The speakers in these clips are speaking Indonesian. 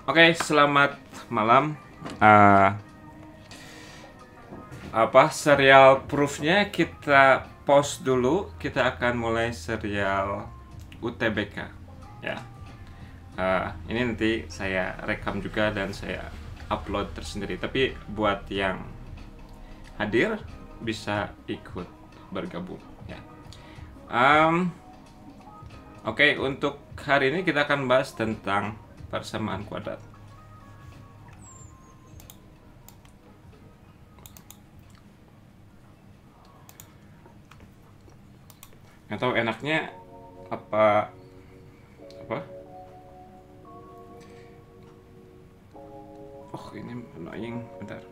Oke, selamat malam. Serial proofnya kita pause dulu. Kita akan mulai serial UTBK. Ya. Ini nanti saya rekam juga dan saya upload tersendiri. Tapi buat yang hadir bisa ikut bergabung. Ya. Oke, untuk hari ini kita akan bahas tentang persamaan kuadrat. Nggak tahu enaknya apa. Oh, ini annoying, bentar.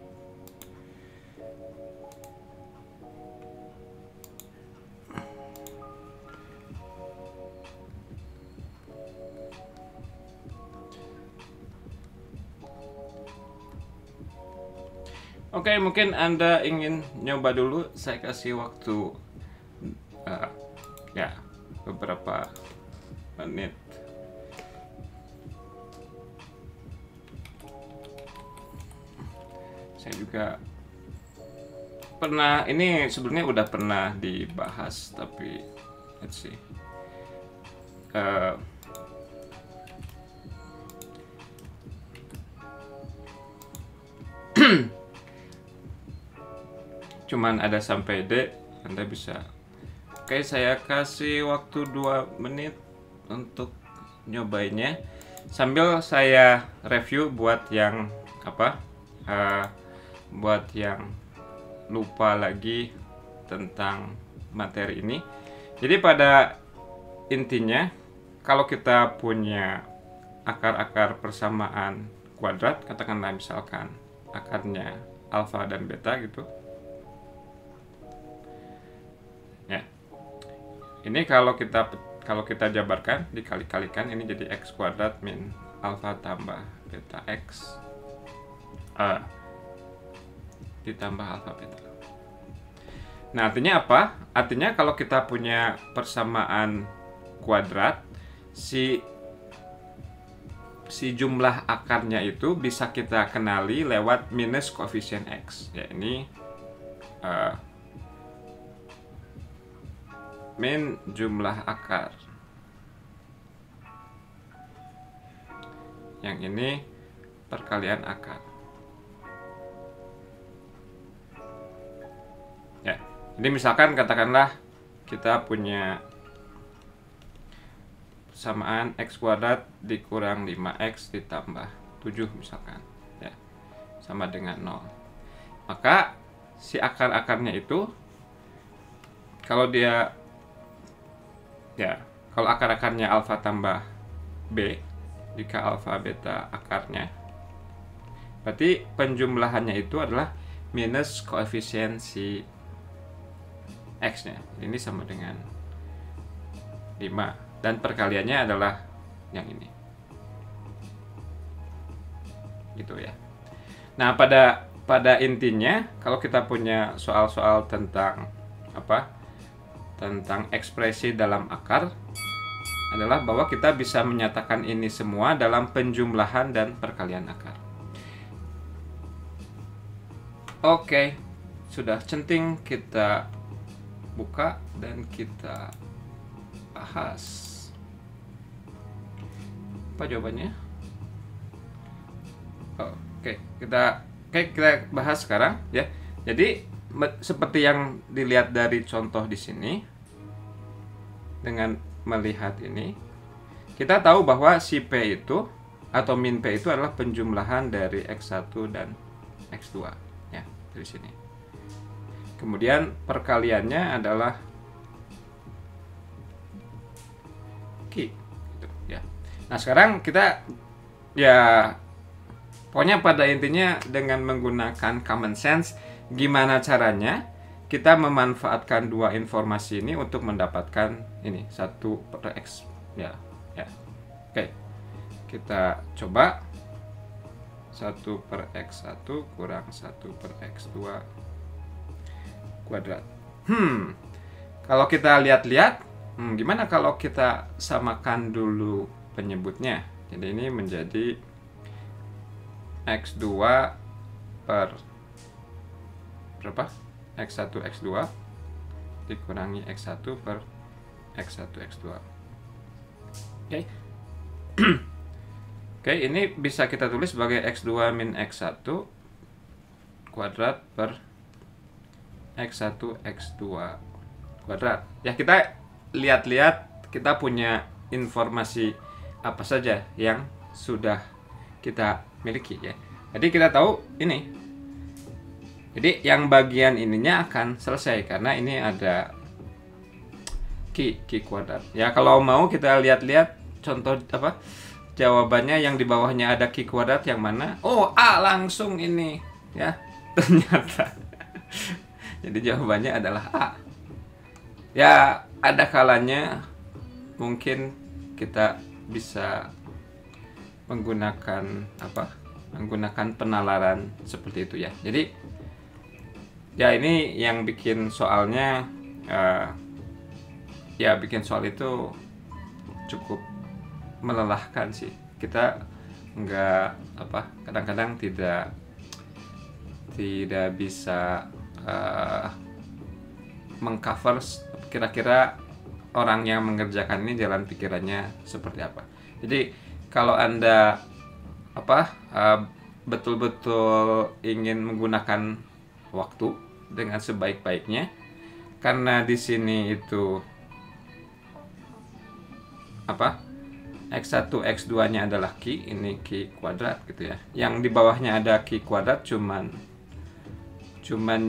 Oke, mungkin Anda ingin nyoba dulu. Saya kasih waktu ya beberapa menit. Saya juga pernah, ini sebelumnya udah pernah dibahas, tapi let's see. Cuman ada sampai D, Anda bisa. Oke, saya kasih waktu 2 menit untuk nyobainnya sambil saya review buat yang buat yang lupa lagi tentang materi ini. Jadi pada intinya, kalau kita punya akar-akar persamaan kuadrat, katakanlah misalkan akarnya alfa dan beta gitu. Ya. Ini kalau kita jabarkan, dikali-kalikan, ini jadi x kuadrat min alfa tambah beta x ditambah alfa beta. Nah, artinya apa? Artinya kalau kita punya persamaan kuadrat, si jumlah akarnya itu bisa kita kenali lewat minus koefisien x. Ya, ini min jumlah akar. Yang ini perkalian akar. Ya, jadi misalkan katakanlah kita punya persamaan x kuadrat dikurang 5x ditambah 7 misalkan, ya, sama dengan 0. Maka si akar-akarnya itu, kalau dia, ya, kalau akar-akarnya alfa tambah b, jika alfa beta akarnya, berarti penjumlahannya itu adalah minus koefisien si x-nya. Ini sama dengan 5. Dan perkaliannya adalah yang ini. Gitu ya. Nah, pada intinya, kalau kita punya soal-soal tentang tentang ekspresi dalam akar, adalah bahwa kita bisa menyatakan ini semua dalam penjumlahan dan perkalian akar. Oke, sudah centing, kita buka dan kita bahas. Apa jawabannya? Oke, kita bahas sekarang, ya. Jadi seperti yang dilihat dari contoh di sini, dengan melihat ini, kita tahu bahwa si P itu atau min P itu adalah penjumlahan dari X1 dan X2, ya, dari sini. Kemudian perkaliannya adalah Q, gitu, ya. Nah, sekarang kita, ya, pokoknya pada intinya dengan menggunakan common sense, gimana caranya kita memanfaatkan dua informasi ini untuk mendapatkan ini 1 per X, ya. Oke, kita coba 1 per X1 kurang 1 per X2 kuadrat. Kalau kita lihat-lihat, gimana kalau kita samakan dulu penyebutnya? Jadi ini menjadi X2 per berapa? X1 X2 dikurangi X1 per X1 X2. Oke. Oke, ini bisa kita tulis sebagai X2 min X1 kuadrat per X1 X2 kuadrat. Ya, kita lihat-lihat kita punya informasi apa saja yang sudah kita miliki ya. Jadi kita tahu ini. Jadi yang bagian ininya akan selesai karena ini ada Q kuadrat. Ya, kalau mau kita lihat-lihat contoh apa? Jawabannya yang di bawahnya ada Q kuadrat yang mana? Oh, A langsung ini ya. Ternyata. Jadi jawabannya adalah A. Ya, ada kalanya mungkin kita bisa menggunakan apa? Menggunakan penalaran seperti itu ya. Jadi ya ini yang bikin soalnya ya bikin soal itu cukup melelahkan sih. Kita nggak apa kadang-kadang tidak bisa mengcover kira-kira orang yang mengerjakan ini jalan pikirannya seperti apa. Jadi kalau Anda betul-betul ingin menggunakan waktu dengan sebaik-baiknya, karena di sini itu X1 X2 nya adalah Q, ini Q kuadrat gitu ya. Yang di bawahnya ada Q kuadrat cuman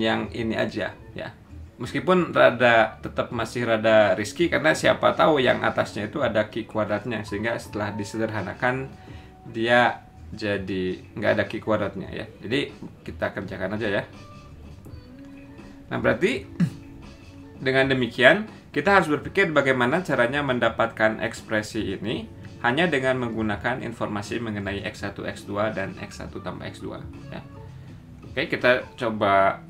yang ini aja ya. Meskipun tetap masih rada risky karena siapa tahu yang atasnya itu ada Q kuadratnya, sehingga setelah disederhanakan dia jadi nggak ada Q kuadratnya ya. Jadi kita kerjakan aja ya. Nah, berarti dengan demikian kita harus berpikir bagaimana caranya mendapatkan ekspresi ini hanya dengan menggunakan informasi mengenai X1, X2 dan X1 tambah X2 ya. Oke, kita coba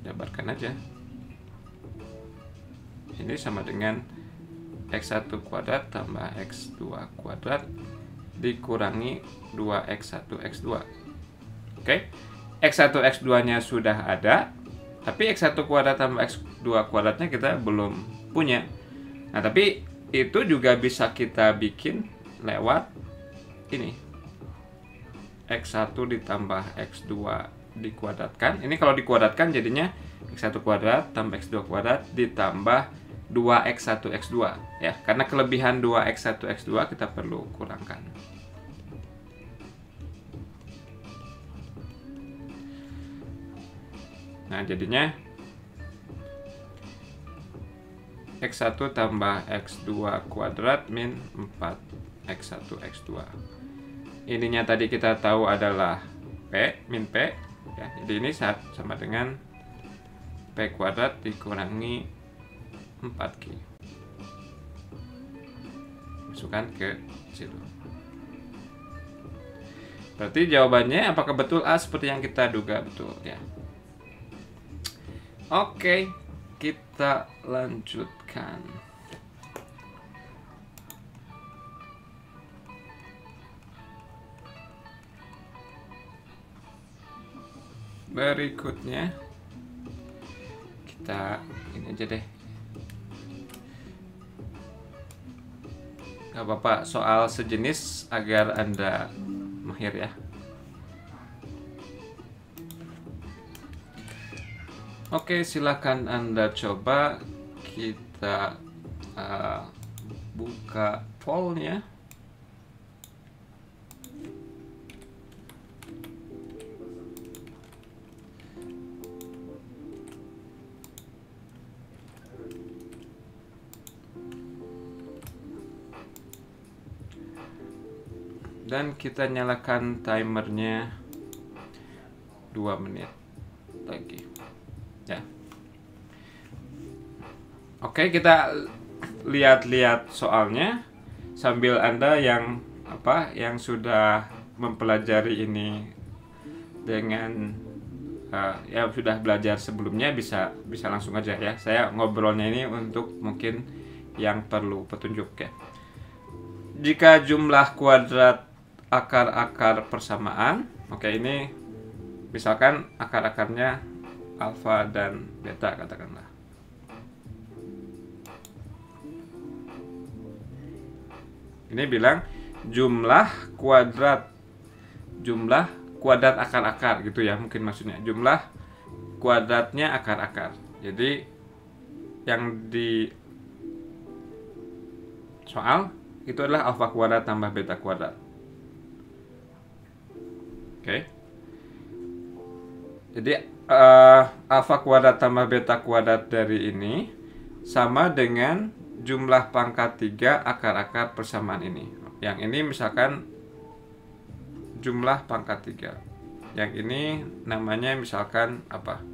jabarkan aja. Ini sama dengan X1 kuadrat tambah X2 kuadrat dikurangi 2X1 X2. Oke, X1 X2 nya sudah ada, tapi X1 kuadrat tambah X2 kuadratnya kita belum punya. Nah, tapi itu juga bisa kita bikin lewat ini. X1 ditambah X2 dikuadratkan. Ini kalau dikuadratkan jadinya X1 kuadrat tambah X2 kuadrat ditambah 2X1 X2 ya. Karena kelebihan 2X1 X2 kita perlu kurangkan. Nah, jadinya X1 tambah X2 kuadrat min 4X1 X2. Ininya tadi kita tahu adalah P min P ya. Jadi ini sama dengan P kuadrat dikurangi 4Q. Masukkan ke situ. Berarti jawabannya apakah betul A seperti yang kita duga? Betul ya. Oke, kita lanjutkan. Berikutnya kita ini aja deh. Gak apa-apa, soal sejenis agar Anda mahir ya. Oke, silakan Anda coba. Kita buka pollnya. Dan kita nyalakan timernya 2 menit lagi ya. Oke, kita lihat-lihat soalnya sambil Anda yang sudah mempelajari ini dengan ya sudah belajar sebelumnya bisa langsung aja ya. Saya ngobrolnya ini untuk mungkin yang perlu petunjuk ya. Jika jumlah kuadrat akar-akar persamaan. Oke, ini misalkan akar-akarnya alfa dan beta katakanlah. Ini bilang jumlah kuadrat akar-akar gitu ya, mungkin maksudnya jumlah kuadratnya akar-akar. Jadi yang di soal itu adalah alfa kuadrat tambah beta kuadrat. Oke. Jadi alfa kuadrat tambah beta kuadrat dari ini sama dengan jumlah pangkat 3 akar-akar persamaan ini. Yang ini misalkan jumlah pangkat 3. Yang ini namanya misalkan apa?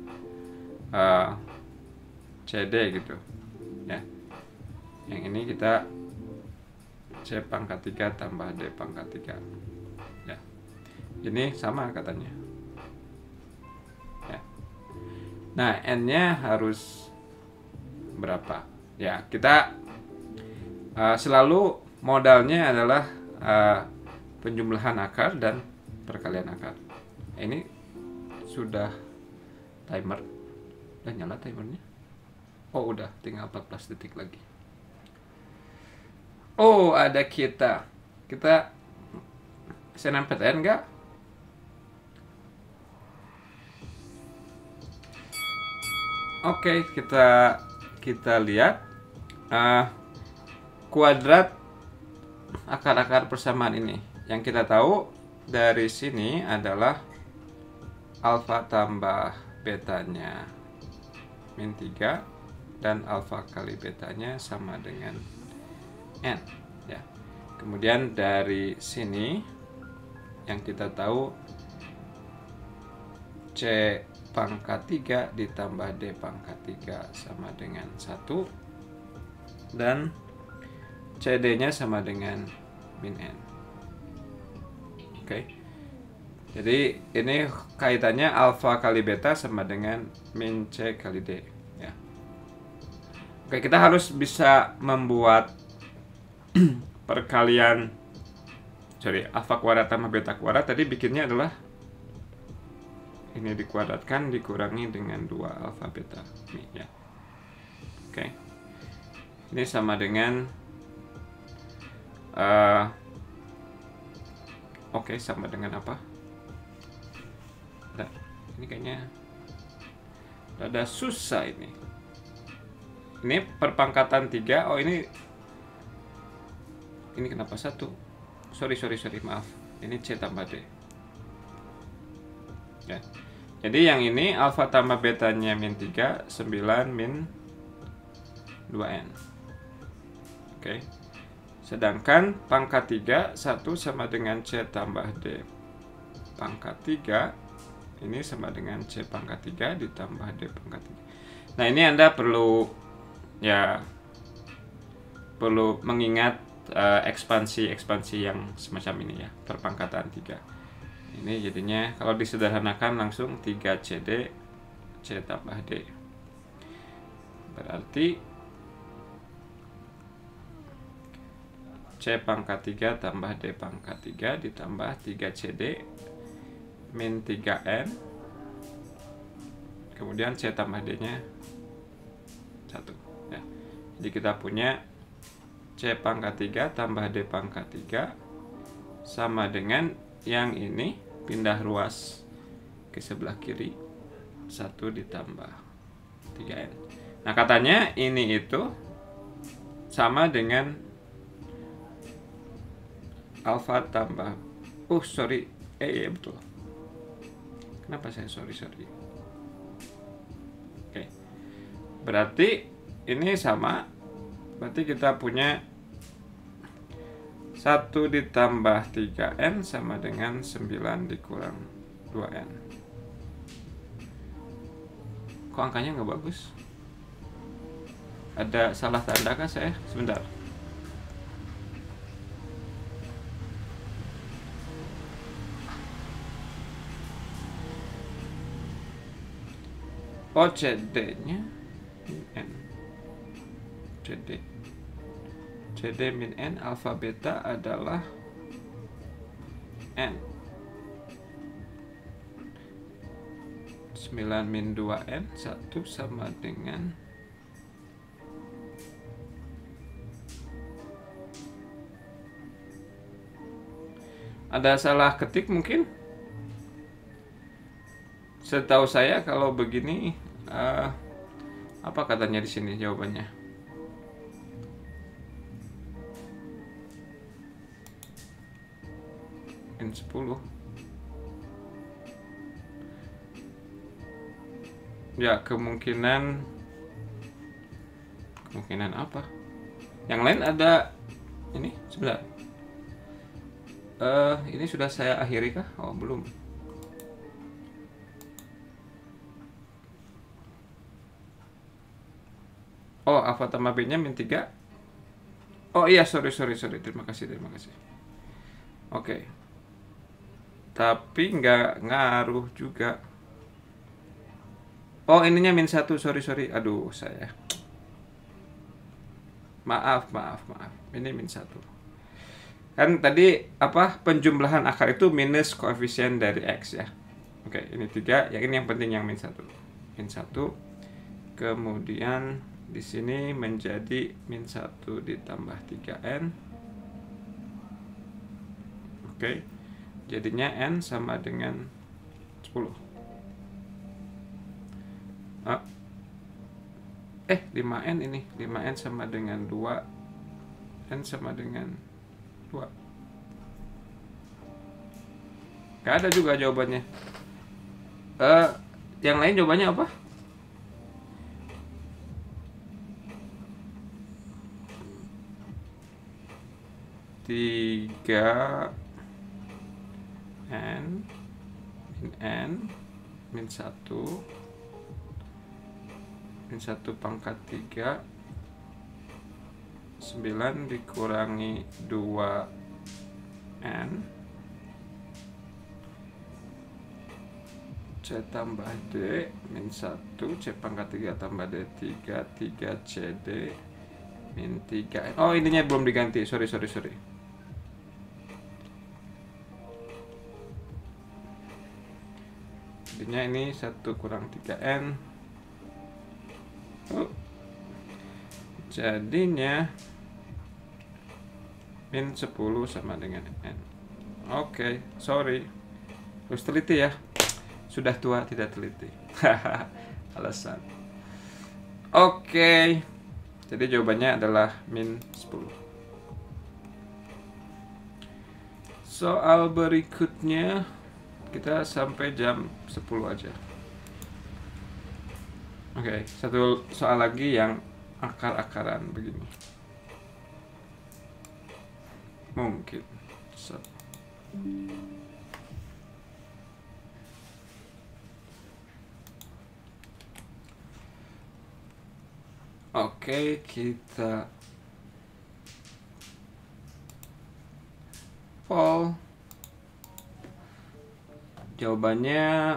CD gitu. Ya. Yang ini kita C pangkat 3 tambah D pangkat 3. Ya. Ini sama katanya. Ya. Nah, N-nya harus berapa? Ya, kita selalu modalnya adalah penjumlahan akar dan perkalian akar. Ini sudah timer. Udah nyala timernya? Oh, udah, tinggal 14 detik lagi. Oh, ada kita SNMPTN enggak? Oke, kita lihat kuadrat akar-akar persamaan ini. Yang kita tahu dari sini adalah alfa tambah betanya min 3 dan alfa kali betanya sama dengan N ya. Kemudian dari sini yang kita tahu C pangkat 3 ditambah D pangkat 3 sama dengan 1 dan CD nya sama dengan min N. Oke. Jadi ini kaitannya alfa kali beta sama dengan min C kali D ya. Oke, kita harus bisa membuat perkalian alfa kuadrat tambah beta kuadrat. Tadi bikinnya adalah ini dikuadratkan dikurangi dengan 2 alfa beta ini ya. Oke. Ini sama dengan sama dengan apa? Nah, ini kayaknya rada susah ini. Ini perpangkatan 3. Oh, ini kenapa 1? Sorry, maaf. Ini C tambah D. Ya. Jadi yang ini alfa tambah betanya min 3, 9 min 2N. Oke. Sedangkan pangkat 3, 1 sama dengan C tambah D pangkat 3. Ini sama dengan C pangkat 3 ditambah D pangkat 3. Nah, ini Anda perlu mengingat ekspansi yang semacam ini ya, perpangkatan 3. Ini jadinya kalau disederhanakan langsung 3CD C tambah D. Berarti C pangkat 3 tambah D pangkat 3 ditambah 3CD min 3N. Kemudian C tambah D-nya 1 ya. Jadi kita punya C pangkat 3 tambah D pangkat 3 sama dengan yang ini pindah ruas ke sebelah kiri 1 ditambah 3N. Nah, katanya ini itu sama dengan alfa tambah iya betul. Kenapa saya sorry? Oke. Berarti ini sama. Berarti kita punya 1 ditambah 3N sama dengan 9 dikurang 2N. Kok angkanya nggak bagus? Ada salah tanda kah saya? Sebentar. Oh, CD-nya min N. CD min N alfa beta adalah N. 9 min 2N 1 sama dengan ada salah ketik mungkin. Setahu saya kalau begini apa katanya di sini jawabannya? Min 10. Ya, kemungkinan apa? Yang lain ada ini sebentar. Ini sudah saya akhiri kah? Oh, belum. Oh, alfa tambah B-nya min 3. Oh iya, sorry. Terima kasih. Oke. Tapi nggak ngaruh juga. Oh, ininya min 1, sorry. Aduh, saya. Maaf. Ini min 1. Kan tadi penjumlahan akar itu minus koefisien dari X ya. Oke, ini 3, yang ini yang penting yang min 1. Min 1. Kemudian di sini menjadi min 1 ditambah 3N. Oke. Jadinya N sama dengan 10. 5N ini. 5N sama dengan 2. N sama dengan 2. Gak ada juga jawabannya. Yang lain jawabannya apa? Tiga N min 1 pangkat 3 9 dikurangi 2N C tambah D min 1 C pangkat 3 tambah D 3 CD min 3N. Oh, ininya belum diganti, sorry. Jadinya ini 1 kurang 3N. Jadinya min 10 sama dengan N. Oke, sorry. Harus teliti ya. Sudah tua tidak teliti. Alasan. Oke. Jadi jawabannya adalah min 10. Soal berikutnya kita sampai jam 10 aja. Oke, satu soal lagi yang akar-akaran begini. Mungkin. Oke, kita poll. Jawabannya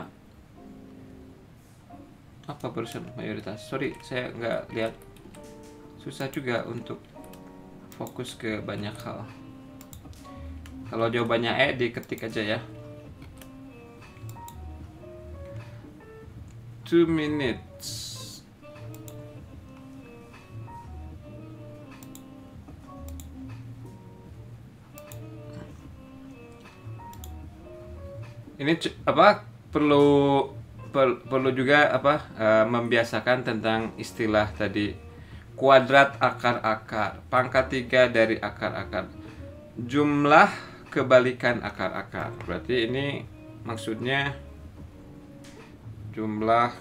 apa barusan mayoritas? Sorry, saya nggak lihat. Susah juga untuk fokus ke banyak hal. Kalau jawabannya E, diketik aja ya. 2 minutes. Ini perlu juga membiasakan tentang istilah tadi kuadrat akar-akar, pangkat 3 dari akar-akar, jumlah kebalikan akar-akar. Berarti ini maksudnya jumlah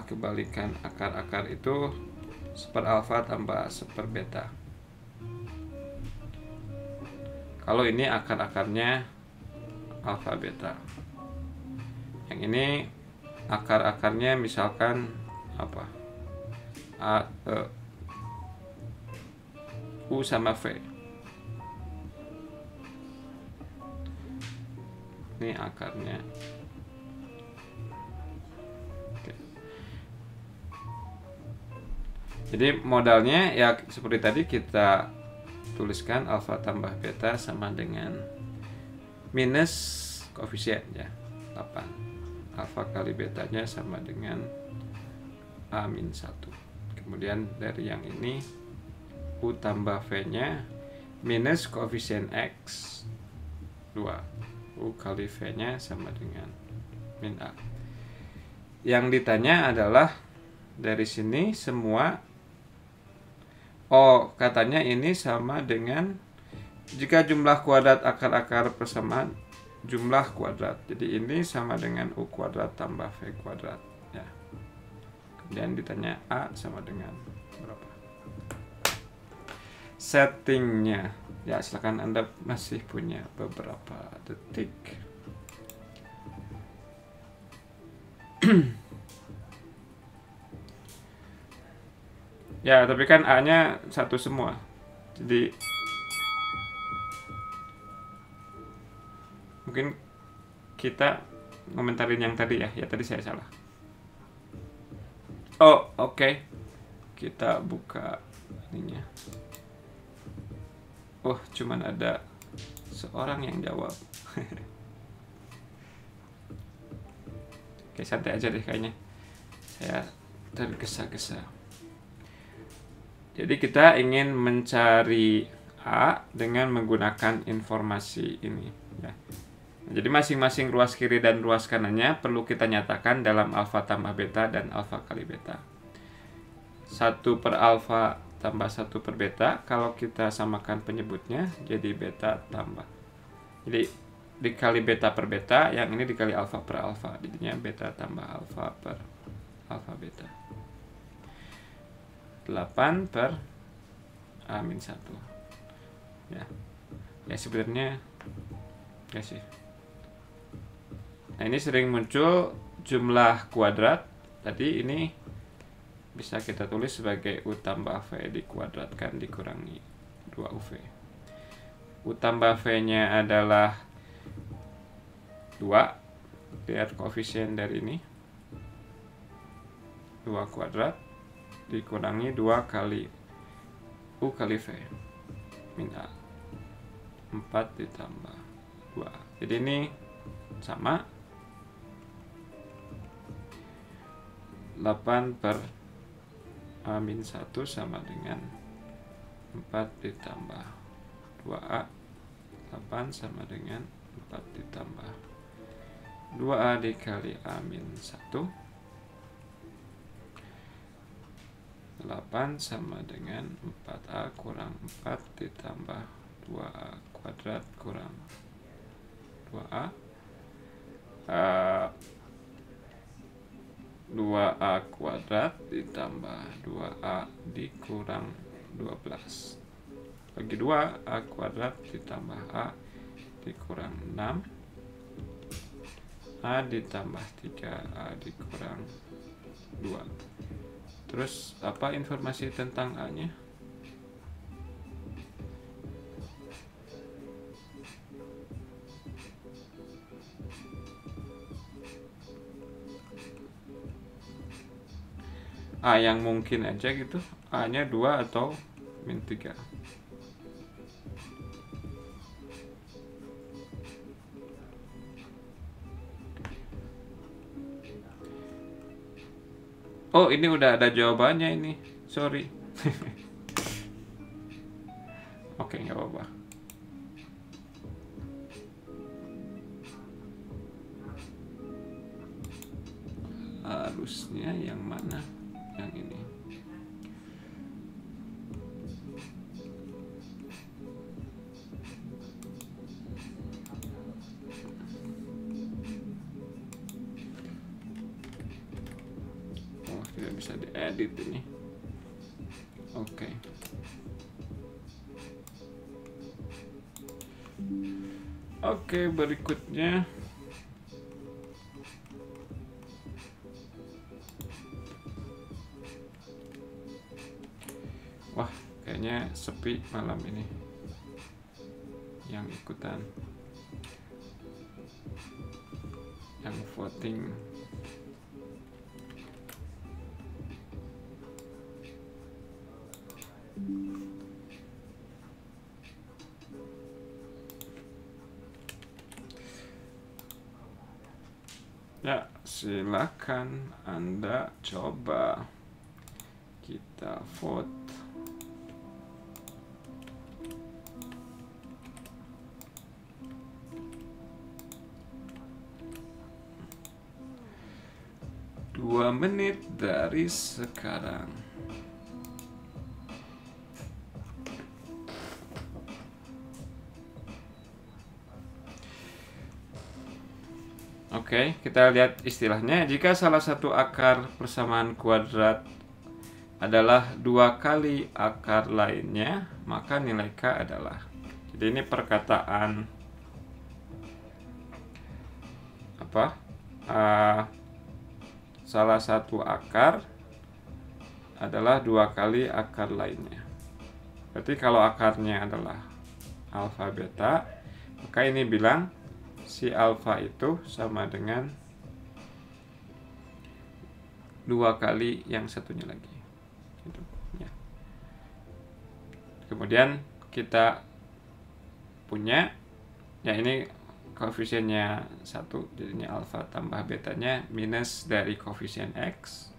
kebalikan akar-akar itu seper alfa tambah seper beta. Kalau ini akar-akarnya alfa beta. Yang ini akar-akarnya misalkan apa? U sama V. Ini akarnya. Oke. Jadi modalnya ya seperti tadi kita tuliskan alfa tambah beta sama dengan minus koefisien ya 8. Alfa kali betanya sama dengan A-1. Kemudian dari yang ini U tambah V nya minus koefisien X 2. U kali V nya sama dengan min A. Yang ditanya adalah dari sini semua, oh katanya ini sama dengan jika jumlah kuadrat akar-akar persamaan jumlah kuadrat. Jadi ini sama dengan U kuadrat tambah V kuadrat ya. Kemudian ditanya A sama dengan berapa. Settingnya ya, silakan Anda masih punya beberapa detik. Ya, tapi kan A-nya satu semua. Jadi mungkin kita ngomentarin yang tadi ya. Ya tadi saya salah. Oh, oke. Kita buka ininya. Oh, cuman ada seorang yang jawab. Oke, santai aja deh kayaknya. Saya tergesa-gesa. Jadi kita ingin mencari A dengan menggunakan informasi ini ya. Jadi masing-masing ruas kiri dan ruas kanannya perlu kita nyatakan dalam alfa tambah beta dan alfa kali beta. 1 per alfa tambah 1 per beta, kalau kita samakan penyebutnya jadi beta tambah. Jadi dikali beta per beta, yang ini dikali alfa per alfa, jadinya beta tambah alfa per alfa beta. 8 per A-1 ya. Ya sebenarnya ya sih. Nah ini sering muncul jumlah kuadrat. Tadi ini bisa kita tulis sebagai U tambah V dikuadratkan dikurangi 2UV. U tambah V nya adalah 2. Lihat koefisien dari ini 2 kuadrat dikurangi 2 kali U kali V min A 4 ditambah 2. Jadi ini sama 8 per A-1 sama dengan 4 ditambah 2A. 8 sama dengan 4 ditambah 2A dikali A-1. 8 sama dengan 4A kurang 4 ditambah 2A kuadrat kurang 2A. 2A kuadrat ditambah 2A dikurang 12. Bagi 2, A kuadrat ditambah A dikurang 6. A ditambah 3, A dikurang 2. Terus apa informasi tentang A-nya? A yang mungkin aja gitu, A-nya 2 atau min 3. Oh ini udah ada jawabannya ini, sorry. Oke, nggak apa-apa. Harusnya yang mana? Yang ini. Oh, tidak bisa diedit ini. Oke. Oke, berikutnya wah, kayaknya sepi malam ini yang ikutan, yang voting. Ya, silakan Anda coba. Kita vote. Dua menit dari sekarang. Oke, kita lihat istilahnya. Jika salah satu akar persamaan kuadrat adalah 2 kali akar lainnya, maka nilai K adalah. Jadi ini perkataan apa? Salah satu akar adalah 2 kali akar lainnya. Berarti kalau akarnya adalah alfa beta, maka ini bilang si alfa itu sama dengan 2 kali yang satunya lagi. Gitu, ya. Kemudian kita punya, ya ini koefisiennya 1, jadinya alfa tambah betanya minus dari koefisien X,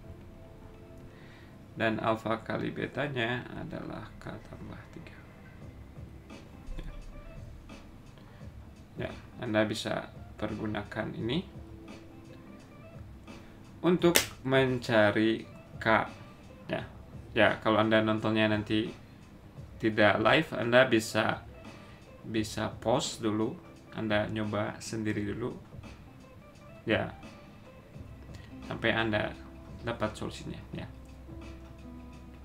dan alfa kali betanya adalah K tambah 3. Ya, Anda bisa pergunakan ini untuk mencari K. Ya, kalau Anda nontonnya nanti tidak live, Anda bisa pause dulu, Anda nyoba sendiri dulu, ya, sampai Anda dapat solusinya, ya.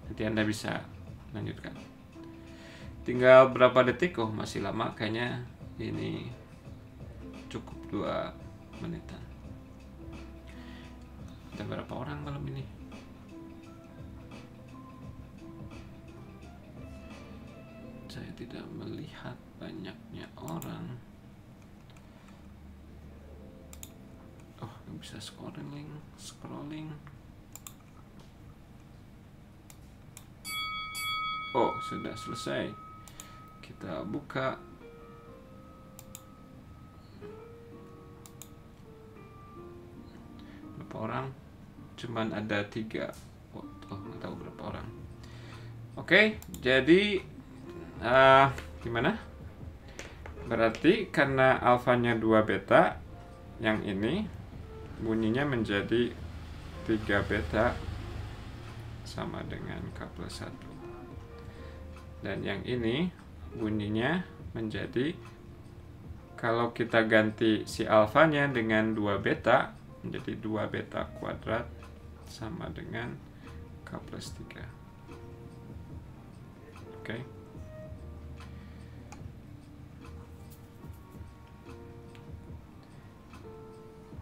Nanti Anda bisa lanjutkan. Tinggal berapa detik? Oh, masih lama kayaknya. Ini cukup 2 menitan. Ada berapa orang malam ini? Saya tidak melihat banyaknya orang. Oh, bisa scrolling. Oh, sudah selesai. Kita buka. Berapa orang? Cuman ada 3. Oh, nggak tahu berapa orang. Oke, jadi gimana? Berarti karena alfanya 2 beta, yang ini bunyinya menjadi 3 beta sama dengan K plus 1. Dan yang ini bunyinya menjadi, kalau kita ganti si alfanya dengan 2 beta, menjadi 2 beta kuadrat sama dengan K plus 3. Oke.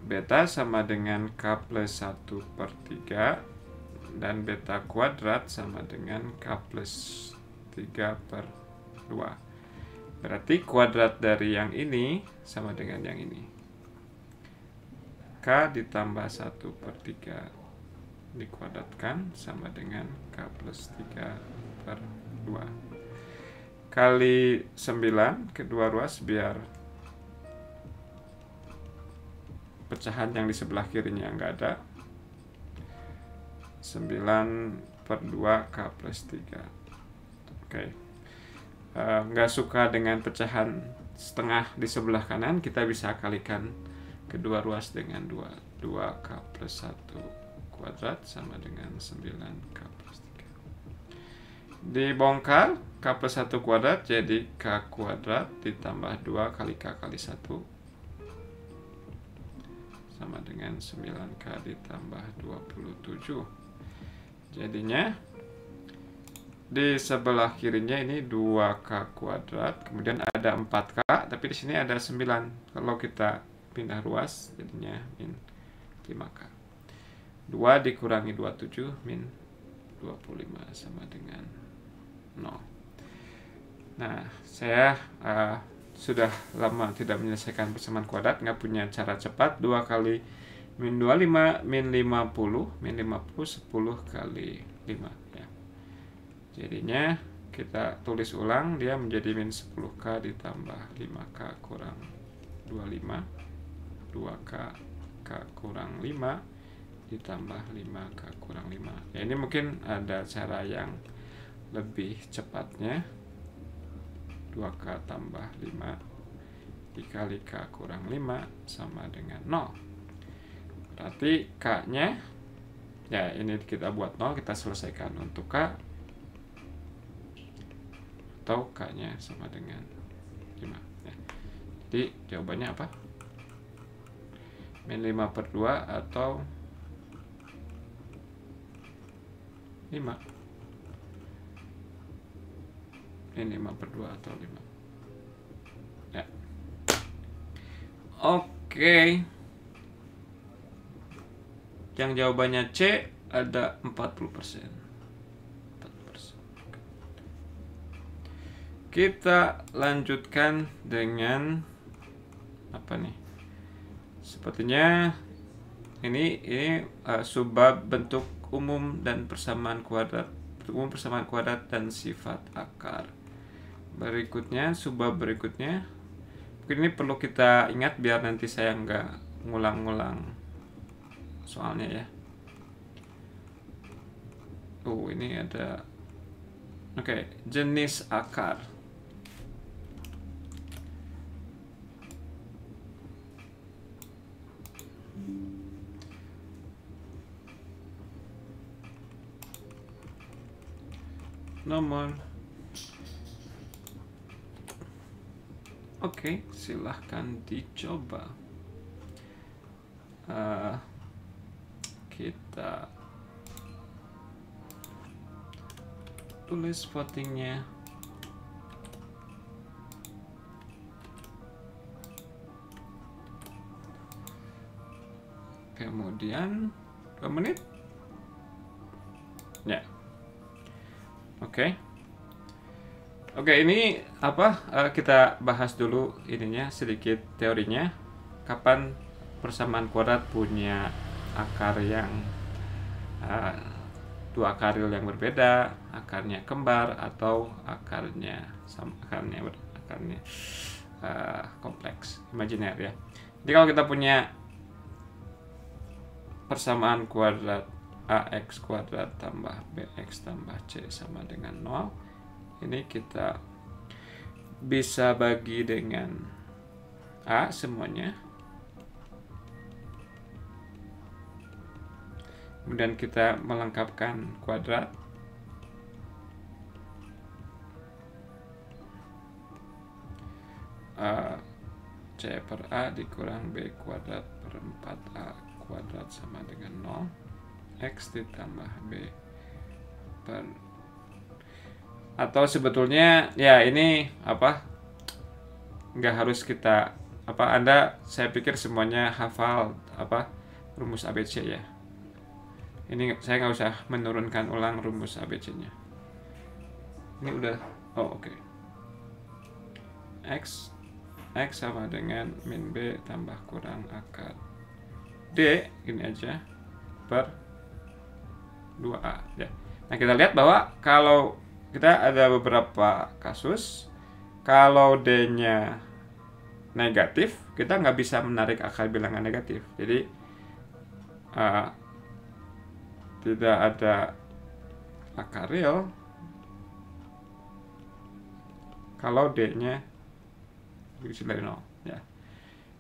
Beta sama dengan K plus 1 per 3, dan beta kuadrat sama dengan K plus 3 per 2. Berarti kuadrat dari yang ini sama dengan yang ini. K ditambah 1 per 3 dikuadratkan sama dengan K plus 3 per 2. Kali 9 kedua ruas, biar pecahan yang di sebelah kirinya nggak ada. 9 per 2 K plus 3. Oke. Nggak suka dengan pecahan setengah di sebelah kanan, kita bisa kalikan kedua ruas dengan 2K plus 1 kuadrat sama dengan 9K plus 3. Dibongkar, K plus 1 kuadrat jadi K kuadrat ditambah 2 kali K kali 1 sama dengan 9K ditambah 27. Jadinya di sebelah kirinya ini 2K kuadrat, kemudian ada 4K, tapi di sini ada 9. Kalau kita pindah ruas jadinya min 5K. 2 dikurangi 27 min 25 sama dengan 0. Nah, saya sudah lama tidak menyelesaikan persamaan kuadrat, nggak punya cara cepat. 2 kali min 25 min 50, min 50 10 kali 5 ya. Jadinya kita tulis ulang, dia menjadi min 10K ditambah 5K kurang 25, 2K kurang 5 ditambah 5K kurang 5. Ya, ini mungkin ada cara yang lebih cepatnya. 2K tambah 5 dikali K kurang 5 sama dengan 0. Berarti K-nya, ya ini kita buat 0, kita selesaikan untuk K, atau K-nya sama dengan 5. Ya. Jadi jawabannya apa? Min 5/2 atau 5? Min 5/2 atau 5. Ya. Oke. Yang jawabannya C ada 40%. Kita lanjutkan dengan apa nih? Sepertinya ini subbab bentuk umum dan persamaan kuadrat, dan sifat akar. Berikutnya, subbab berikutnya, mungkin ini perlu kita ingat biar nanti saya nggak ngulang-ngulang soalnya ya. Ini ada jenis akar. Nomor. Silahkan dicoba. Kita tulis votingnya. Kemudian 2 menit. Ya. Ini apa? Kita bahas dulu ininya, sedikit teorinya. Kapan persamaan kuadrat punya akar yang dua akar real yang berbeda, akarnya kembar, atau akarnya sama, akarnya kompleks, imajiner ya. Jadi kalau kita punya persamaan kuadrat AX kuadrat tambah BX tambah C sama dengan 0, ini kita bisa bagi dengan A semuanya. Kemudian kita melengkapkan kuadrat. C per A dikurang B kuadrat per 4A kuadrat sama dengan 0. X ditambah B per, atau sebetulnya ya ini apa, nggak harus kita saya pikir semuanya hafal rumus ABC ya. Ini saya nggak usah menurunkan ulang rumus ABC-nya. Ini udah X sama dengan min B tambah kurang akar D ini aja per 2A ya. Nah, kita lihat bahwa kalau kita ada beberapa kasus, kalau D-nya negatif, kita nggak bisa menarik akar bilangan negatif. Jadi tidak ada akar real kalau D-nya lebih dari 0 ya.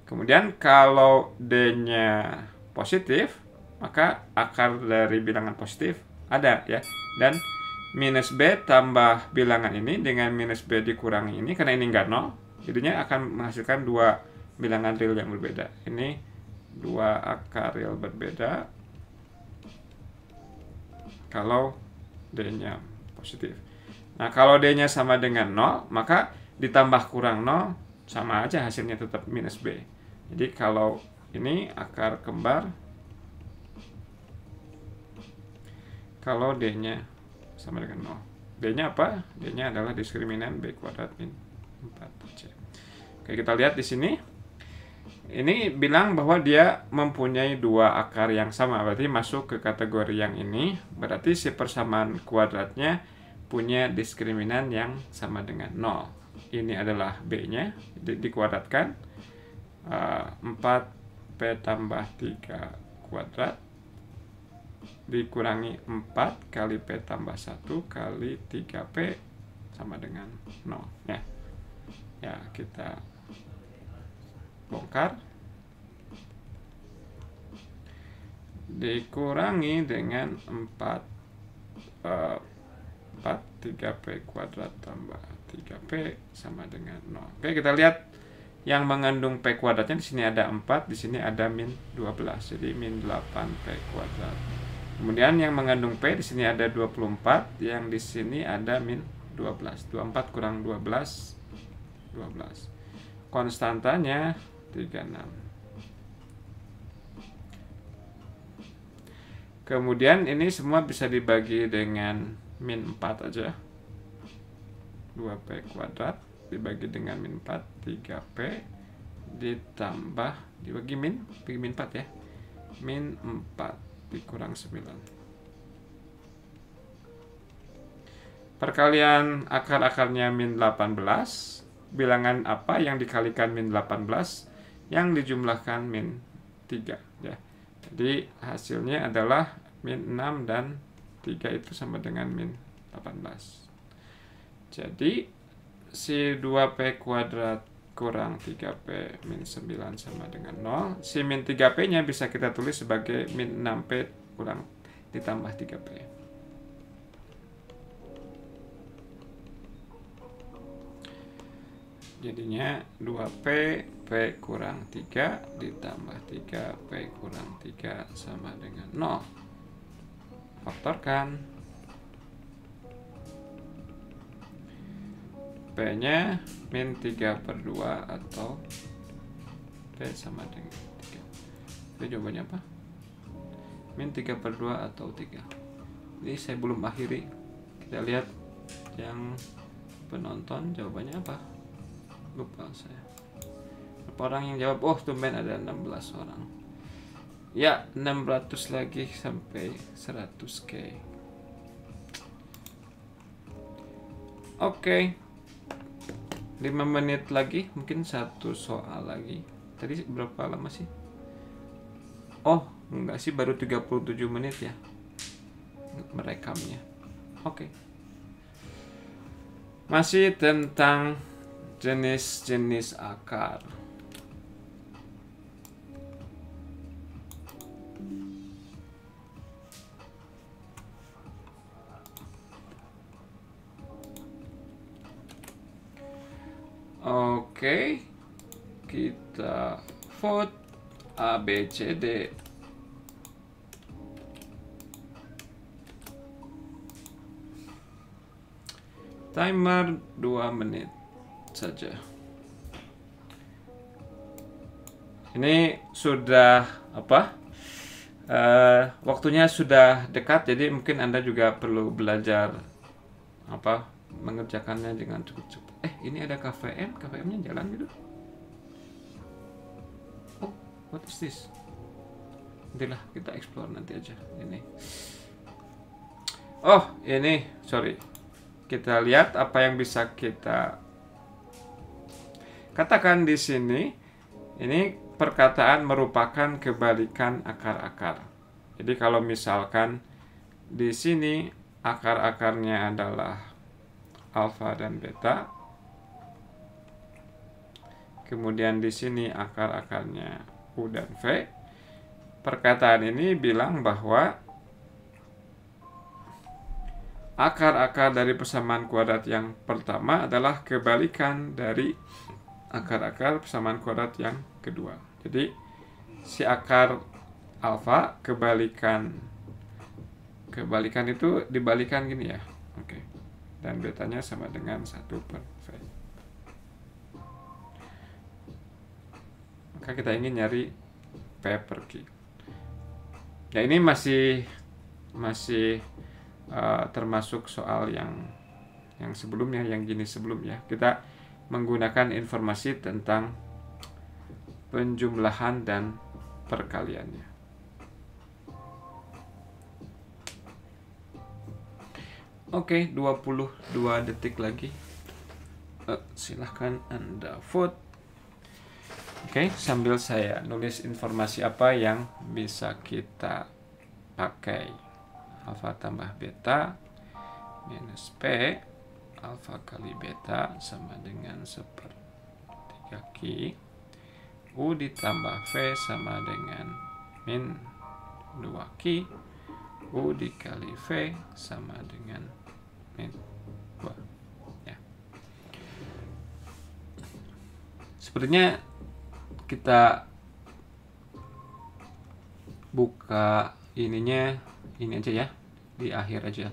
Kemudian kalau D-nya positif, maka akar dari bilangan positif ada ya. Dan minus B tambah bilangan ini dengan minus B dikurangi ini, karena ini enggak 0, jadinya akan menghasilkan dua bilangan real yang berbeda. Ini dua akar real berbeda kalau D-nya positif. Nah, kalau D-nya sama dengan 0, maka ditambah kurang 0 sama aja, hasilnya tetap minus B. Jadi kalau ini akar kembar kalau D-nya sama dengan 0. D-nya apa? D-nya adalah diskriminan B kuadrat min 4C. Kita lihat di sini. Ini bilang bahwa dia mempunyai dua akar yang sama, berarti masuk ke kategori yang ini. Berarti si persamaan kuadratnya punya diskriminan yang sama dengan 0. Ini adalah B-nya, dikuadratkan 4 P tambah 3 kuadrat dikurangi 4 kali P tambah 1 kali 3P sama dengan 0 ya. Ya, kita bongkar. Dikurangi dengan 3P kuadrat tambah 3P sama dengan 0. Oke, kita lihat yang mengandung P kuadratnya di sini ada 4, di sini ada min 12. Jadi min 8P kuadrat. Kemudian yang mengandung P di sini ada 24, yang di sini ada min 12. 24 kurang 12 12. Konstantanya 36. Kemudian ini semua bisa dibagi dengan min 4 aja. 2P kuadrat dibagi dengan min 4, 3P ditambah dibagi min 4 ya. Min 4 dikurang 9. Perkalian akar-akarnya min 18. Bilangan apa yang dikalikan min 18 yang dijumlahkan min 3 ya. Jadi hasilnya adalah min 6 dan 3 itu sama dengan min 18. Jadi si 2P kuadrat kurang 3P min 9 sama dengan 0. Si min 3P nya bisa kita tulis sebagai min 6P kurang ditambah 3P. Jadinya 2P P kurang 3 ditambah 3 P kurang 3 sama dengan 0. Faktorkan. P nya min 3/2 atau P sama dengan 3. Jadi jawabannya apa? Min 3/2 atau 3. Ini saya belum akhiri. Kita lihat yang penonton jawabannya apa. Lupa saya. Berapa orang yang jawab? Oh, tumben ada 16 orang. Ya, 600 lagi sampai 100K. Oke. 5 menit lagi, mungkin satu soal lagi. Tadi berapa lama sih? Oh, enggak sih, baru 37 menit ya merekamnya. Oke. Masih tentang jenis-jenis akar. Oke, kita vote A, B, C, D. Timer 2 menit saja. Ini sudah apa? Waktunya sudah dekat, jadi mungkin Anda juga perlu belajar apa mengerjakannya dengan cukup cepat. Ini ada KVM-nya jalan gitu. Oh, what is this? Nantilah kita explore nanti aja ini. Oh, ini sorry. Kita lihat apa yang bisa kita katakan di sini. Ini perkataan merupakan kebalikan akar-akar. Jadi kalau misalkan di sini akar-akarnya adalah alfa dan beta, kemudian di sini akar-akarnya U dan V, perkataan ini bilang bahwa akar-akar dari persamaan kuadrat yang pertama adalah kebalikan dari akar-akar persamaan kuadrat yang kedua. Jadi si akar alfa kebalikan itu dibalikan gini ya. Oke. Dan betanya sama dengan 1/V. Maka kita ingin nyari P per Q. Ya, ini masih termasuk soal yang sebelumnya, yang jenis sebelumnya. Kita menggunakan informasi tentang penjumlahan dan perkaliannya. Oke, 22 detik lagi. Silahkan Anda vote. Oke. Oke, sambil saya nulis informasi apa yang bisa kita pakai. Alfa tambah beta minus P alfa kali beta sama dengan 1/3 Q. U ditambah V sama dengan min 2Q. U dikali V sama dengan min 2. Ya. Sepertinya kita buka ininya ini aja ya, di akhir aja,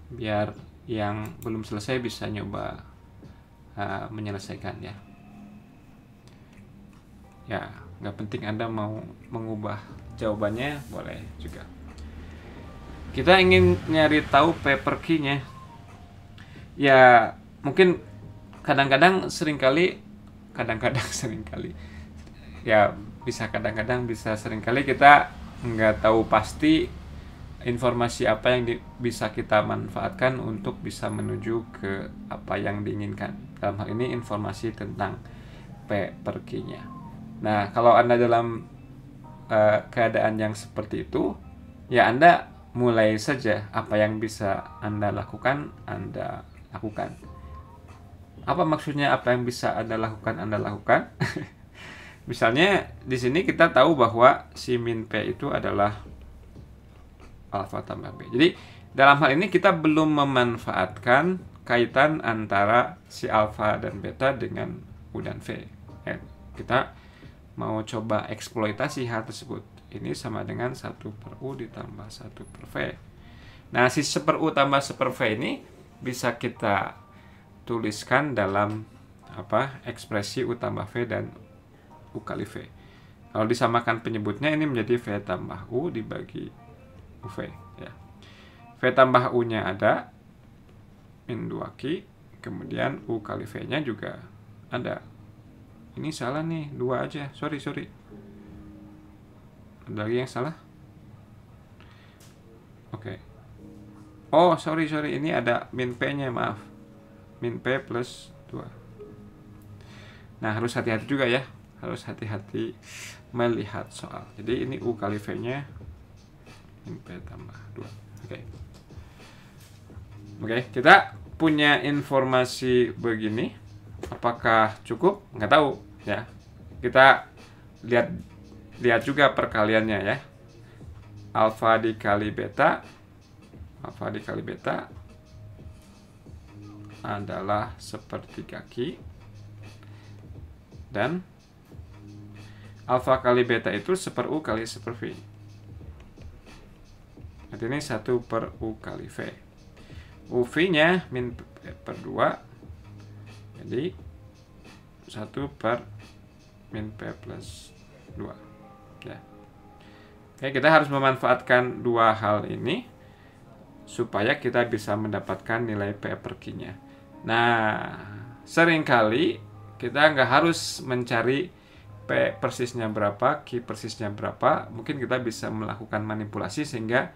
biar yang belum selesai bisa nyoba menyelesaikan ya. Ya, nggak penting Anda mau mengubah jawabannya, boleh juga. Kita ingin nyari tahu P per Q-nya. Ya, mungkin kadang-kadang seringkali ya bisa kadang-kadang bisa seringkali kita nggak tahu pasti informasi apa yang bisa kita manfaatkan untuk bisa menuju ke apa yang diinginkan. Dalam hal ini informasi tentang P per Q-nya. Nah, kalau Anda dalam keadaan yang seperti itu, ya Anda mulai saja apa yang bisa Anda lakukan, Anda lakukan. Apa maksudnya apa yang bisa Anda lakukan, Anda lakukan? Misalnya di sini kita tahu bahwa si min P itu adalah alfa tambah B. Jadi dalam hal ini kita belum memanfaatkan kaitan antara si alfa dan beta dengan U dan V. Ya, kita mau coba eksploitasi hal tersebut. Ini sama dengan 1/U ditambah 1/V. Nah, si 1/U tambah 1/V ini bisa kita tuliskan dalam ekspresi U tambah V dan U kali V. Kalau disamakan penyebutnya ini menjadi V tambah U dibagi UV ya. V tambah U-nya ada min 2Q, kemudian U kali V-nya juga ada. Ini salah nih, 2 aja. Sorry. Ada lagi yang salah? Oke. Oh, sorry. Ini ada min P-nya, maaf. Min P plus 2. Nah, harus hati-hati juga ya. Harus hati-hati melihat soal. Jadi ini U kali V-nya min P tambah 2. Oke, kita punya informasi begini. Apakah cukup? Nggak tahu ya. Kita lihat juga perkaliannya ya. Alfa dikali beta adalah 1/3 Q, dan alfa kali beta itu 1/U kali 1/V. Nanti ini 1/U kali V. UV-nya min P per 2. Jadi 1/min P plus 2 ya. Oke, kita harus memanfaatkan dua hal ini supaya kita bisa mendapatkan nilai P per Q-nya. Nah, seringkali kita nggak harus mencari P persisnya berapa, Q persisnya berapa. Mungkin kita bisa melakukan manipulasi sehingga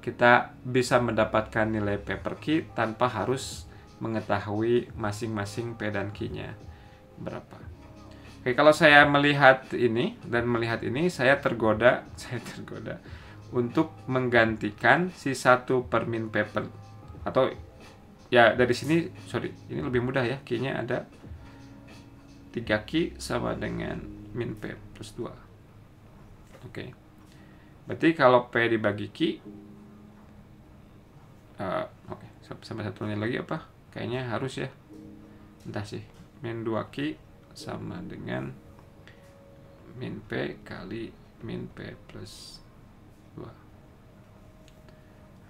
kita bisa mendapatkan nilai P per Q tanpa harus mengetahui masing-masing P dan Q-nya berapa. Oke, kalau saya melihat ini dan melihat ini, saya tergoda untuk menggantikan si 1/min P per, atau ya dari sini, ini lebih mudah ya, Q-nya ada 3Q sama dengan min P plus 2. Oke. Berarti kalau P dibagi Q, sampai satunya lagi apa? Kayaknya harus ya. Entah sih. Min 2Q sama dengan min P kali min P plus 2.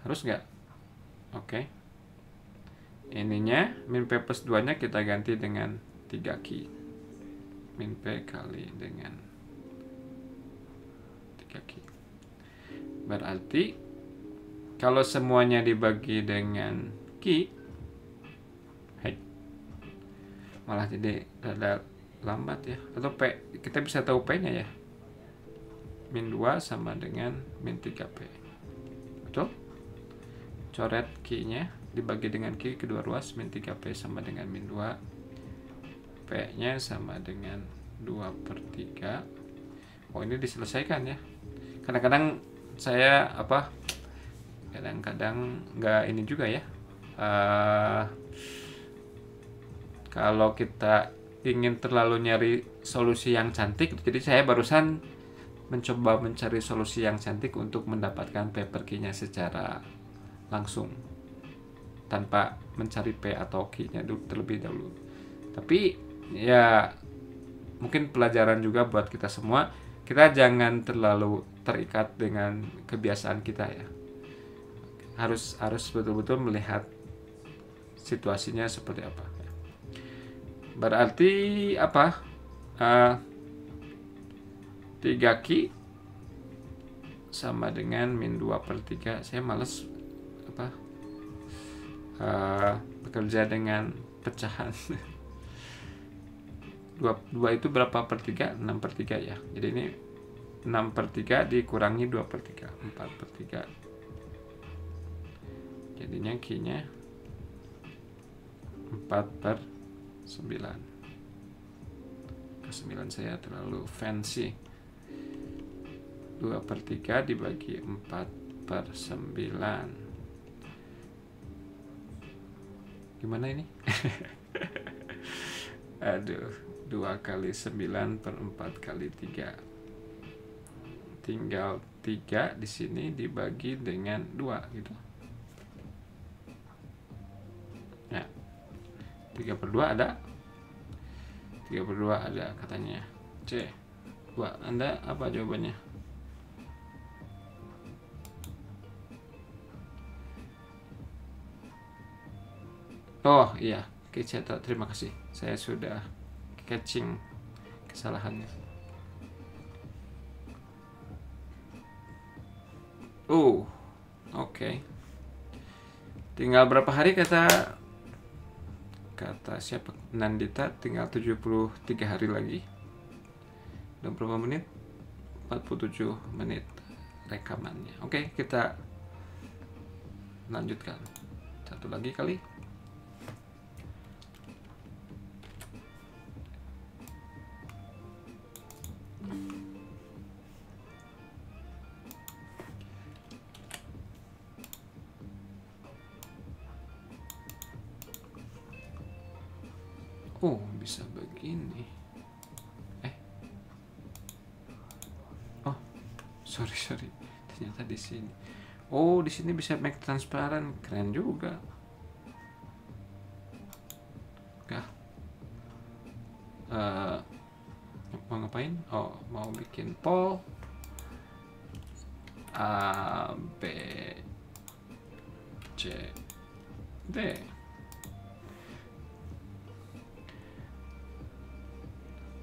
Harus nggak? Oke. Ininya min P plus 2-nya kita ganti dengan 3Q. Min P kali dengan 3Q. Berarti kalau semuanya dibagi dengan Q, malah jadi rada lambat ya. Atau P, kita bisa tahu P-nya ya. Min 2 sama dengan min 3P. Betul? Coret Q-nya dibagi dengan Q kedua ruas, min 3P sama dengan min 2. P-nya sama dengan 2/3. Oh, ini diselesaikan ya. Kadang-kadang saya kadang-kadang nggak ini juga ya. Kalau kita ingin terlalu nyari solusi yang cantik, jadi saya barusan mencoba mencari solusi yang cantik untuk mendapatkan paper key-nya secara langsung tanpa mencari P atau key-nya terlebih dahulu. Tapi ya mungkin pelajaran juga buat kita semua, kita jangan terlalu terikat dengan kebiasaan kita ya. Harus betul-betul melihat situasinya seperti apa. Berarti 3 key sama dengan min 2/3. Saya males bekerja dengan pecahan. 2 itu berapa per 3? 6/3 ya. Jadi ini 6/3 dikurangi 2/3, 4/3. Jadinya key-nya 4/9. Ke 9 saya terlalu fancy. 2/3 dibagi 4/9. Gimana ini? Aduh, 2 kali 9 per 4 kali 3. Tinggal 3 di sini dibagi dengan 2 gitu. Ya. 3/2 ada. 3/2 ada katanya. C. Buat Anda apa jawabannya? Oh iya, oke, terima kasih. Saya sudah catching kesalahannya. Oke. Tinggal berapa hari kata siapa? Nandita, tinggal 73 hari lagi. Dan berapa menit? 47 menit rekamannya. Oke, kita lanjutkan. Satu lagi kali. Oh, bisa begini. Oh, sorry. Ternyata di sini. Oh, di sini bisa make transparent. Keren juga. Mau ngapain? Oh, mau bikin poll. A, B, C, D.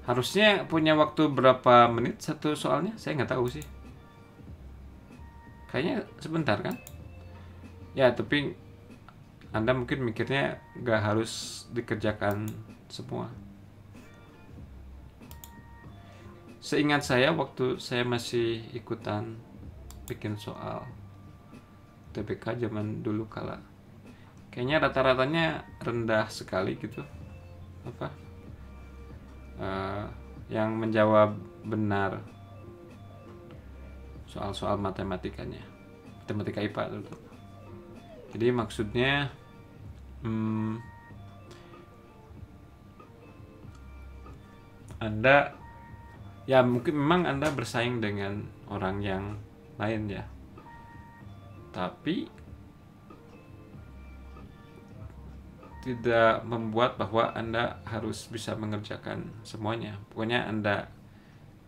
Harusnya punya waktu berapa menit satu soalnya? Saya nggak tahu sih. Kayaknya sebentar kan? Ya, tapi Anda mungkin mikirnya nggak harus dikerjakan semua. Seingat saya waktu saya masih ikutan bikin soal TBK zaman dulu kala, kayaknya rata-ratanya rendah sekali gitu. Yang menjawab benar soal-soal matematika IPA itu. Jadi maksudnya Anda ya mungkin memang Anda bersaing dengan orang yang lain ya, tapi tidak membuat bahwa Anda harus bisa mengerjakan semuanya. Pokoknya Anda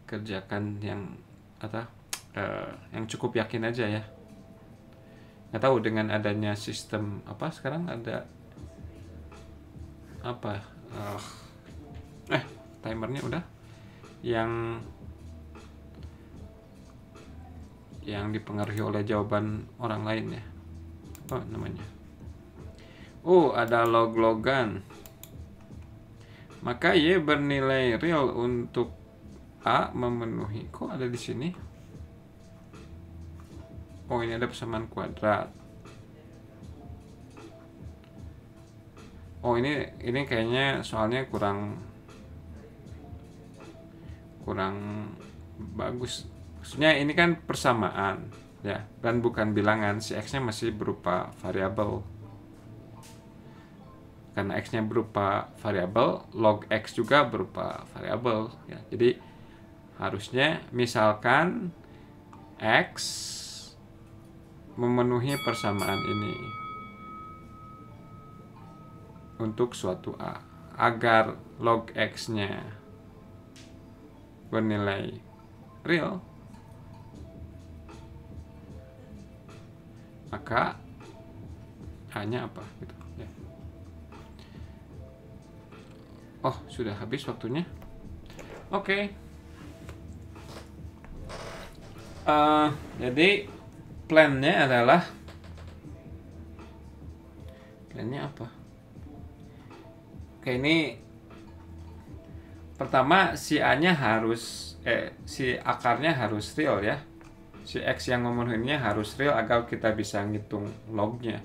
kerjakan yang cukup yakin aja ya. Nggak tahu dengan adanya sistem sekarang ada timernya udah yang dipengaruhi oleh jawaban orang lain ya. Apa namanya? Ada log-logan. Maka Y bernilai real untuk A memenuhi. Kok ada di sini? Oh, ini ada persamaan kuadrat. Oh, ini kayaknya soalnya kurang kurang bagus. Maksudnya ini kan persamaan ya, dan bukan bilangan. Si X-nya masih berupa variabel. Karena X-nya berupa variabel, log X juga berupa variabel ya. Jadi harusnya misalkan X memenuhi persamaan ini untuk suatu A, agar log X-nya bernilai real, maka A-nya apa gitu ya. Oh, sudah habis waktunya. Oke. Jadi plannya apa? Oke, ini pertama si A-nya harus si akarnya harus real ya. Si X yang memenuhinya harus real agar kita bisa ngitung lognya.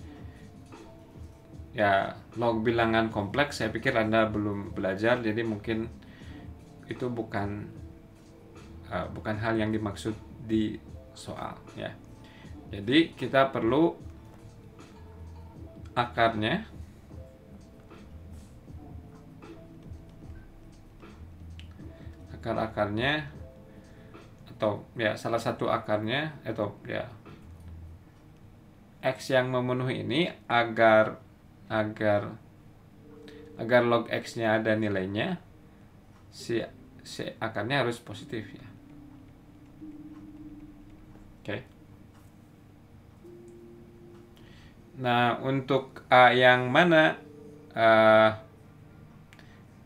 Ya, log bilangan kompleks saya pikir Anda belum belajar, jadi mungkin itu bukan hal yang dimaksud di soal ya. Jadi kita perlu akarnya akar-akarnya, atau ya salah satu akarnya, atau ya X yang memenuhi ini agar log X-nya ada nilainya, si akarnya harus positif ya. Oke. Nah, untuk A yang mana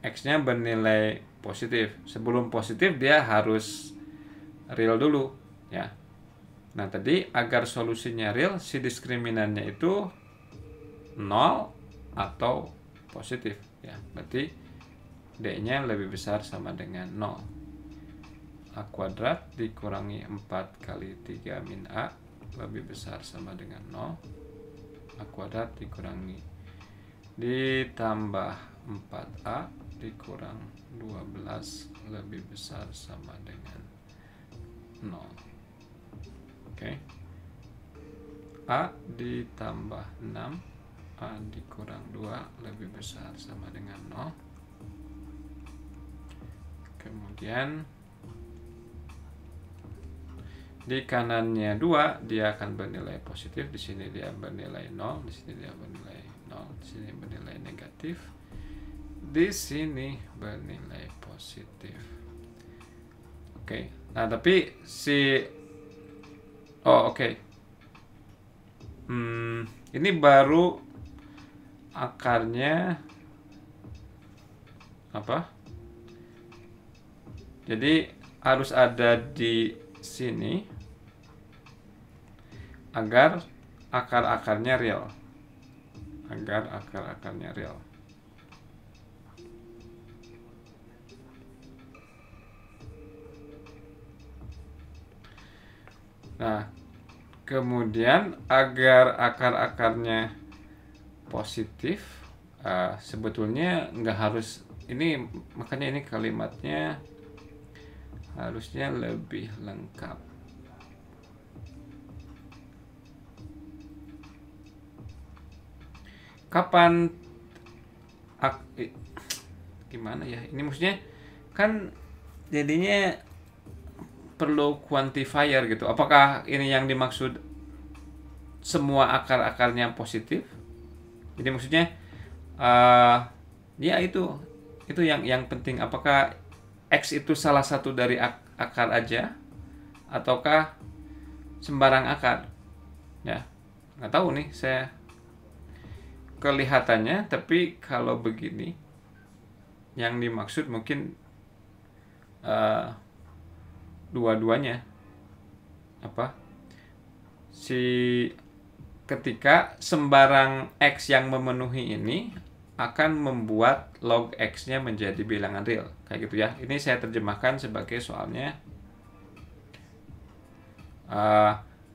X-nya bernilai positif. Sebelum positif dia harus real dulu ya. Nah, tadi agar solusinya real, si diskriminannya itu 0 atau positif ya. Berarti D-nya lebih besar sama dengan 0. A kuadrat dikurangi 4 kali 3 min A lebih besar sama dengan 0. A kuadrat dikurangi ditambah 4A dikurang 12 lebih besar sama dengan 0. Oke. A ditambah 6, A dikurang 2 lebih besar sama dengan 0. Kemudian di kanannya 2 dia akan bernilai positif, di sini dia bernilai 0, di sini dia bernilai 0, di sini bernilai negatif, di sini bernilai positif. Oke. Nah, tapi oke. Ini baru akarnya apa? Jadi harus ada di sini agar akar-akarnya real. Nah, kemudian agar akar-akarnya positif, sebetulnya nggak harus ini, makanya ini kalimatnya harusnya lebih lengkap. Kapan gimana ya? Ini maksudnya kan jadinya perlu quantifier gitu. Apakah ini yang dimaksud semua akar-akarnya positif? Jadi maksudnya ya itu yang penting. Apakah X itu salah satu dari akar aja, ataukah sembarang akar? Ya, nggak tahu nih saya kelihatannya, tapi kalau begini yang dimaksud mungkin dua-duanya. Ketika sembarang X yang memenuhi ini akan membuat log X-nya menjadi bilangan real, kayak gitu ya. Ini saya terjemahkan sebagai soalnya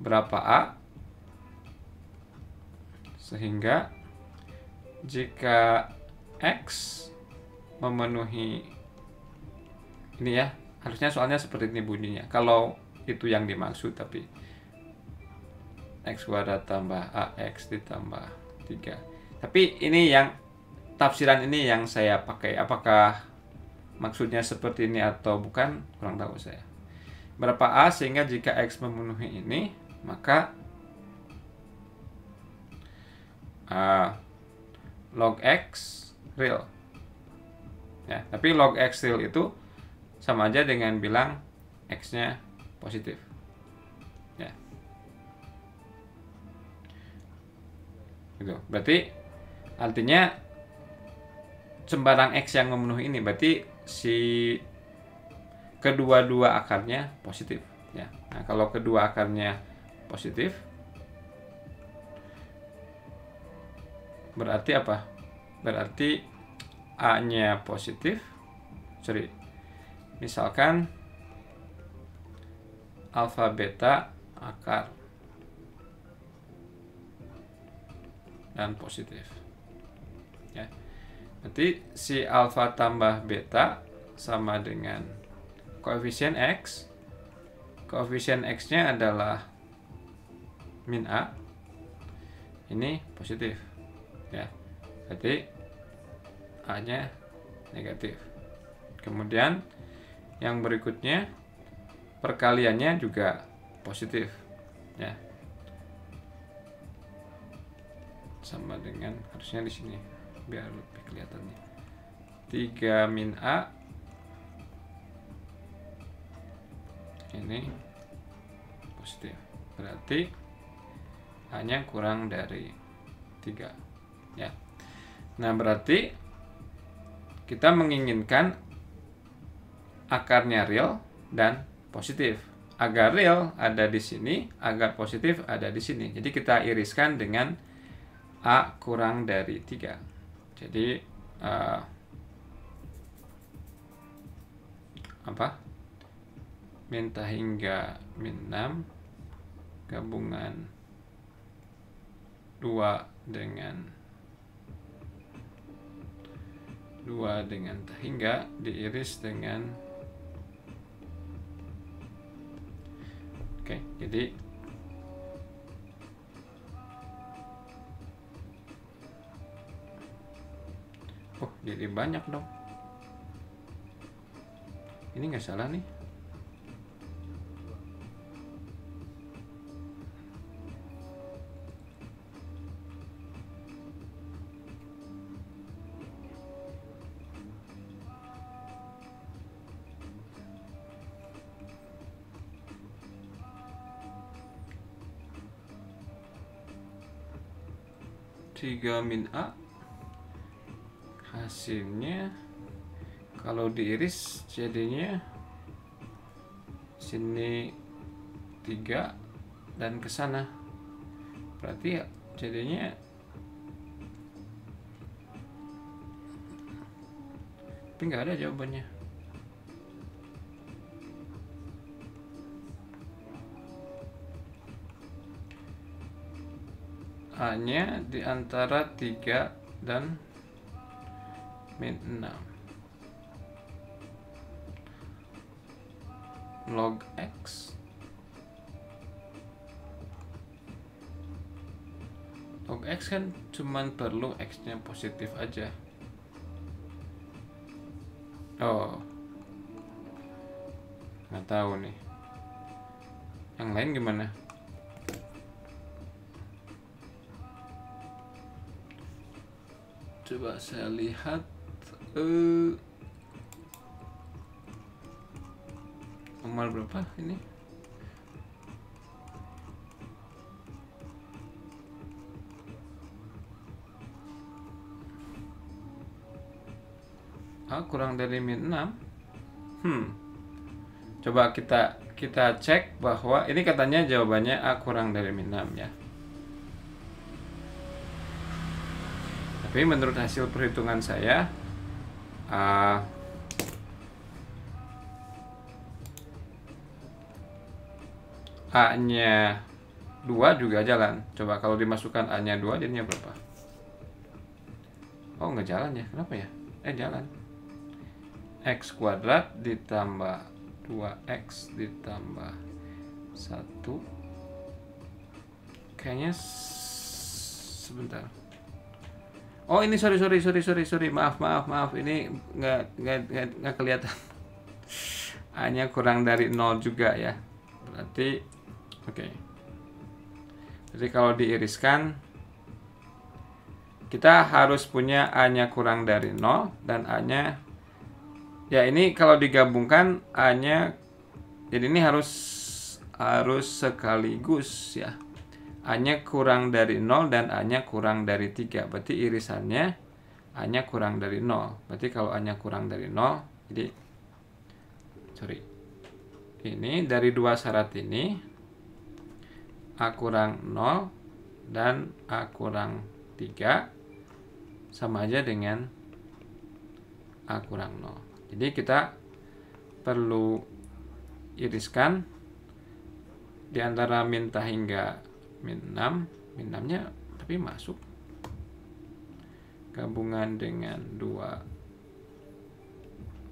berapa A, sehingga jika X memenuhi ini ya, Harusnya soalnya seperti ini bunyinya kalau itu yang dimaksud, tapi x kuadrat tambah ax ditambah 3. Tapi ini yang tafsiran ini yang saya pakai. Apakah maksudnya seperti ini atau bukan, kurang tahu saya. Berapa a sehingga jika x memenuhi ini, maka log x real. Ya, tapi log x real itu sama aja dengan bilang x-nya positif. Ya. Gitu. Berarti artinya sembarang x yang memenuhi ini berarti si kedua-dua akarnya positif. Ya. Nah, kalau kedua akarnya positif, berarti apa? Berarti a-nya positif. Misalkan alfa beta akar dan positif. Ya. Berarti si alfa tambah beta sama dengan koefisien x. Koefisien x-nya adalah min a. Ini positif. Ya. Berarti a-nya negatif. Kemudian yang berikutnya perkaliannya juga positif. Ya. Sama dengan, harusnya di sini biar lebih kelihatannya, 3 min a ini positif, berarti hanya kurang dari 3. Ya. Nah, berarti kita menginginkan akarnya real dan positif. Agar real ada di sini, agar positif ada di sini. Jadi kita iriskan dengan a kurang dari 3. Jadi minta hingga min 6 gabungan 2 dengan hingga diiris dengan jadi jadi banyak dong. Ini nggak salah nih. Tiga min a hasilnya kalau diiris jadinya sini 3 dan ke sana, berarti jadinya tapi nggak ada jawabannya. A-nya di antara 3 dan min 6. Log x. Log x kan cuman perlu x-nya positif aja. Oh, nggak tahu nih. Yang lain gimana? Coba saya lihat nomor berapa ini? Kurang dari min 6. Coba kita cek bahwa ini katanya jawabannya A kurang dari min 6 ya. Tapi menurut hasil perhitungan saya A-nya 2 juga jalan. Coba kalau dimasukkan A-nya 2 jadinya berapa? Oh, nggak jalan ya. Kenapa ya? Jalan. X kuadrat ditambah 2x ditambah 1. Kayaknya sebentar. Oh ini sorry, maaf, ini nggak kelihatan. A-nya kurang dari 0 juga ya, berarti oke. Jadi kalau diiriskan, kita harus punya A-nya kurang dari 0 dan A-nya, ya ini kalau digabungkan A-nya, jadi ini harus sekaligus ya. A-nya kurang dari 0 dan A-nya kurang dari 3. Berarti irisannya A-nya kurang dari 0. Berarti kalau A-nya kurang dari 0, jadi ini dari dua syarat ini, A kurang 0 dan A kurang 3 sama aja dengan A kurang 0. Jadi kita perlu iriskan di antara min hingga min 6, min 6-nya tapi masuk, gabungan dengan 2,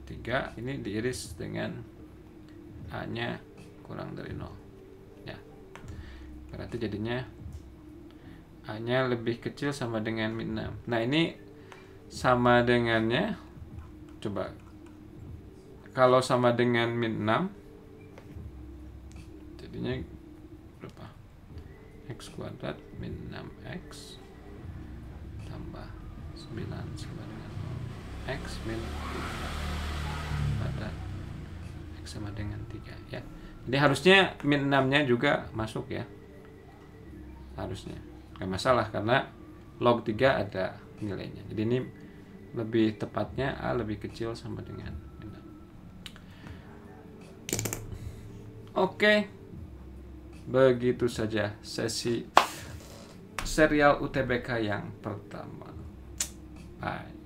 3, ini diiris dengan A-nya kurang dari 0 ya, berarti jadinya A-nya lebih kecil sama dengan min 6. Nah ini sama dengannya, coba kalau sama dengan min 6 jadinya berapa? X kuadrat min 6x tambah 9 sama dengan 0. X min 3 kuadrat X sama dengan 3 ya. Jadi harusnya min 6 nya juga masuk ya, harusnya nggak masalah karena log 3 ada nilainya. Jadi ini lebih tepatnya A lebih kecil sama dengan min 6. Oke. Begitu saja sesi serial UTBK yang pertama. Bye.